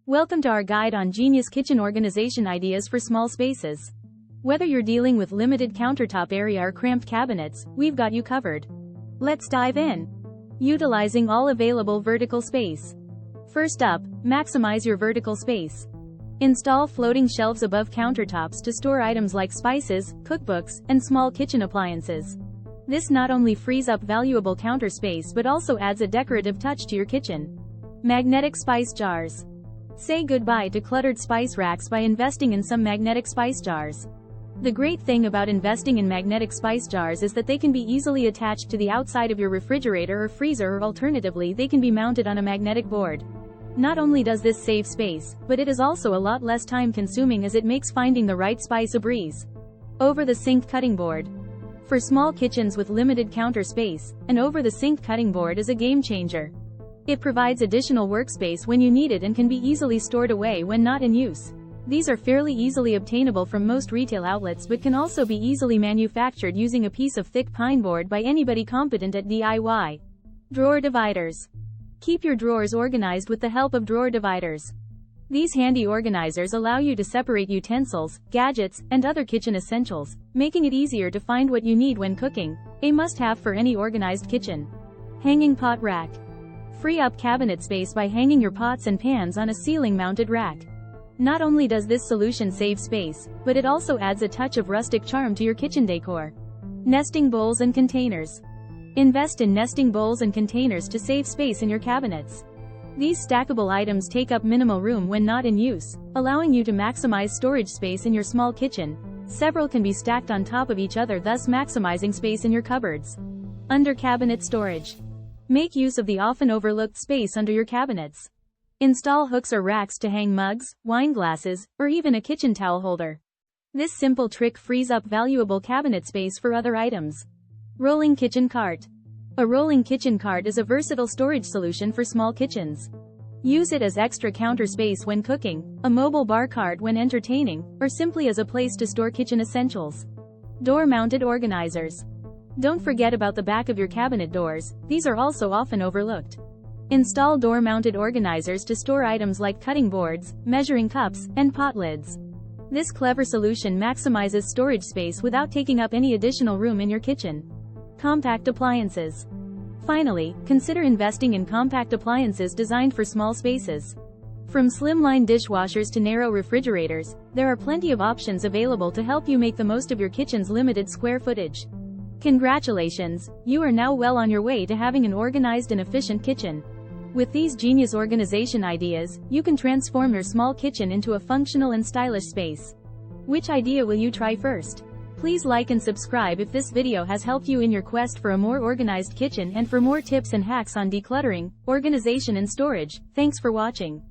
Welcome to our guide on genius kitchen organization ideas for small spaces. Whether you're dealing with limited countertop area or cramped cabinets, we've got you covered. Let's dive in. Utilizing all available vertical space. First up, maximize your vertical space. Install floating shelves above countertops to store items like spices, cookbooks, and small kitchen appliances. This not only frees up valuable counter space but also adds a decorative touch to your kitchen. Magnetic spice jars. Say goodbye to cluttered spice racks by investing in some magnetic spice jars. The great thing about investing in magnetic spice jars is that they can be easily attached to the outside of your refrigerator or freezer, or alternatively they can be mounted on a magnetic board. Not only does this save space, but it is also a lot less time consuming as it makes finding the right spice a breeze. Over-the-sink cutting board. For small kitchens with limited counter space, an over-the-sink cutting board is a game changer. It provides additional workspace when you need it and can be easily stored away when not in use. These are fairly easily obtainable from most retail outlets but can also be easily manufactured using a piece of thick pine board by anybody competent at DIY. Drawer dividers. Keep your drawers organized with the help of drawer dividers. These handy organizers allow you to separate utensils, gadgets, and other kitchen essentials, making it easier to find what you need when cooking, a must-have for any organized kitchen. Hanging pot rack. Free up cabinet space by hanging your pots and pans on a ceiling-mounted rack. Not only does this solution save space, but it also adds a touch of rustic charm to your kitchen decor. Nesting bowls and containers. Invest in nesting bowls and containers to save space in your cabinets. These stackable items take up minimal room when not in use, allowing you to maximize storage space in your small kitchen. Several can be stacked on top of each other, thus maximizing space in your cupboards. Under cabinet storage. Make use of the often overlooked space under your cabinets. Install hooks or racks to hang mugs, wine glasses, or even a kitchen towel holder. This simple trick frees up valuable cabinet space for other items. Rolling kitchen cart. A rolling kitchen cart is a versatile storage solution for small kitchens. Use it as extra counter space when cooking, a mobile bar cart when entertaining, or simply as a place to store kitchen essentials. Door-mounted organizers. Don't forget about the back of your cabinet doors, these are also often overlooked. Install door-mounted organizers to store items like cutting boards, measuring cups, and pot lids. This clever solution maximizes storage space without taking up any additional room in your kitchen. Compact appliances. Finally, consider investing in compact appliances designed for small spaces. From slimline dishwashers to narrow refrigerators, there are plenty of options available to help you make the most of your kitchen's limited square footage. Congratulations, you are now well on your way to having an organized and efficient kitchen. With these genius organization ideas, you can transform your small kitchen into a functional and stylish space. Which idea will you try first? Please like and subscribe if this video has helped you in your quest for a more organized kitchen, and for more tips and hacks on decluttering, organization and storage. Thanks for watching.